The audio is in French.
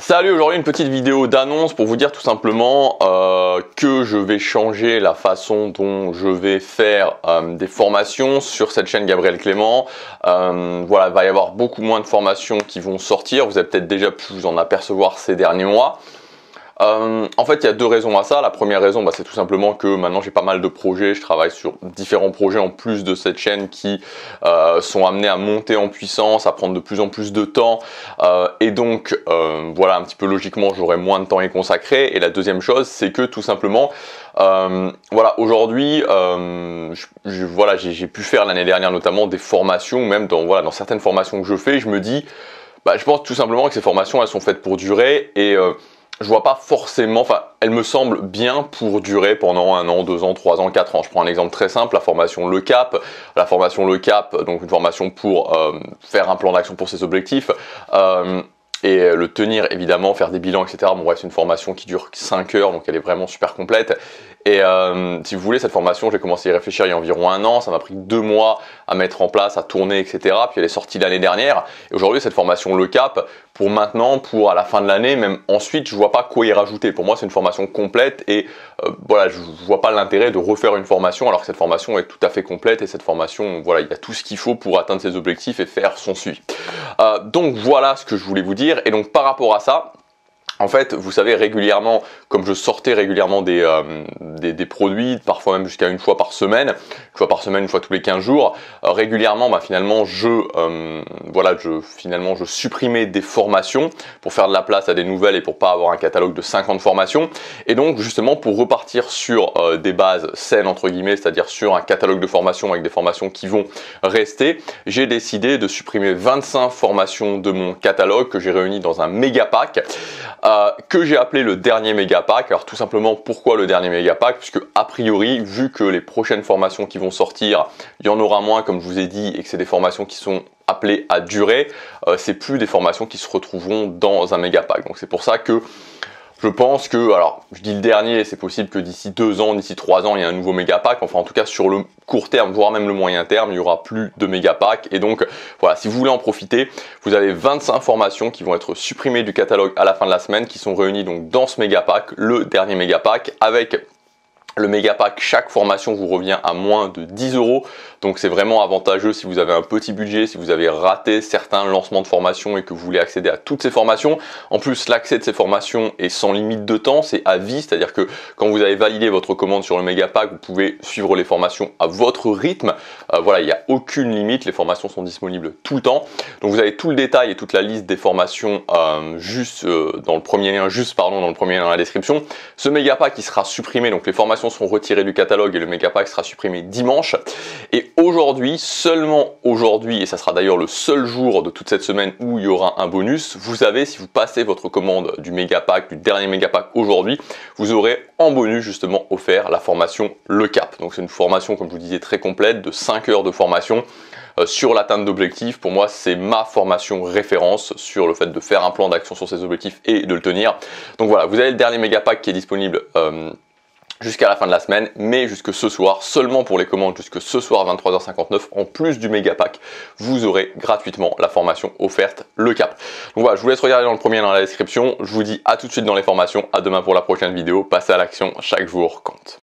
Salut, aujourd'hui une petite vidéo d'annonce pour vous dire tout simplement que je vais changer la façon dont je vais faire des formations sur cette chaîne Gabriel Clément. Voilà, il va y avoir beaucoup moins de formations qui vont sortir, vous avez peut-être déjà pu vous en apercevoir ces derniers mois. En fait, il y a deux raisons à ça. La première raison, c'est tout simplement que maintenant j'ai pas mal de projets, je travaille sur différents projets en plus de cette chaîne qui sont amenés à monter en puissance, à prendre de plus en plus de temps et donc voilà, un petit peu logiquement j'aurai moins de temps à y consacrer. Et la deuxième chose, c'est que tout simplement voilà, aujourd'hui voilà, j'ai pu faire l'année dernière notamment des formations, même dans certaines formations que je fais, je me dis je pense tout simplement que ces formations elles sont faites pour durer et je vois pas forcément, elle me semble bien pour durer pendant 1 an, 2 ans, 3 ans, 4 ans. Je prends un exemple très simple, la formation Le Cap. La formation Le Cap, donc une formation pour faire un plan d'action pour ses objectifs. Et le tenir évidemment, faire des bilans, etc. Bon ouais, c'est une formation qui dure 5 heures, donc elle est vraiment super complète. Et si vous voulez, cette formation, j'ai commencé à y réfléchir il y a environ 1 an, ça m'a pris 2 mois à mettre en place, à tourner, etc. Puis elle est sortie l'année dernière. Et aujourd'hui, cette formation Le Cap, pour maintenant, pour à la fin de l'année, même ensuite, je vois pas quoi y rajouter. Pour moi, c'est une formation complète et voilà, je vois pas l'intérêt de refaire une formation alors que cette formation est tout à fait complète et cette formation, voilà, il y a tout ce qu'il faut pour atteindre ses objectifs et faire son suivi. Donc voilà ce que je voulais vous dire. Et donc par rapport à ça, en fait, vous savez, régulièrement, comme je sortais régulièrement des produits, parfois même jusqu'à 1 fois par semaine, 1 fois par semaine, 1 fois tous les 15 jours, régulièrement, finalement, finalement, je supprimais des formations pour faire de la place à des nouvelles et pour pas avoir un catalogue de 50 formations. Et donc, justement, pour repartir sur des bases saines, entre guillemets, c'est-à-dire sur un catalogue de formations avec des formations qui vont rester, j'ai décidé de supprimer 25 formations de mon catalogue que j'ai réuni dans un méga pack. Que j'ai appelé le dernier méga pack. Alors tout simplement, pourquoi le dernier méga pack? Puisque a priori, vu que les prochaines formations qui vont sortir, il y en aura moins comme je vous ai dit et que c'est des formations qui sont appelées à durer, c'est plus des formations qui se retrouveront dans un méga pack. Donc c'est pour ça que je pense que, alors je dis le dernier, c'est possible que d'ici 2 ans, d'ici 3 ans, il y ait un nouveau méga pack. Enfin en tout cas sur le court terme, voire même le moyen terme, il n'y aura plus de méga pack. Et donc voilà, si vous voulez en profiter, vous avez 25 formations qui vont être supprimées du catalogue à la fin de la semaine, qui sont réunies donc dans ce méga pack, le dernier méga pack, avec le méga pack. Chaque formation vous revient à moins de 10 €. Donc c'est vraiment avantageux si vous avez un petit budget, si vous avez raté certains lancements de formation et que vous voulez accéder à toutes ces formations. En plus, l'accès de ces formations est sans limite de temps, c'est à vie, c'est-à-dire que quand vous avez validé votre commande sur le méga pack, vous pouvez suivre les formations à votre rythme. Voilà, il n'y a aucune limite, les formations sont disponibles tout le temps. Donc vous avez tout le détail et toute la liste des formations juste dans le premier lien, dans le premier lien dans la description. Ce méga pack qui sera supprimé, donc les formations seront retirées du catalogue et le méga pack sera supprimé dimanche. Et aujourd'hui, seulement aujourd'hui, et ça sera d'ailleurs le seul jour de toute cette semaine où il y aura un bonus, vous avez, si vous passez votre commande du méga pack, du dernier méga pack aujourd'hui, vous aurez en bonus justement offert la formation Le Cap. Donc c'est une formation, comme je vous disais, très complète de 5 heures de formation sur l'atteinte d'objectifs. Pour moi, c'est ma formation référence sur le fait de faire un plan d'action sur ses objectifs et de le tenir. Donc voilà, vous avez le dernier méga pack qui est disponible jusqu'à la fin de la semaine, mais jusque ce soir, seulement pour les commandes jusque ce soir 23h59, en plus du méga pack, vous aurez gratuitement la formation offerte Le Cap. Donc voilà, je vous laisse regarder dans le premier lien dans la description. Je vous dis à tout de suite dans les formations, à demain pour la prochaine vidéo. Passez à l'action, chaque jour compte.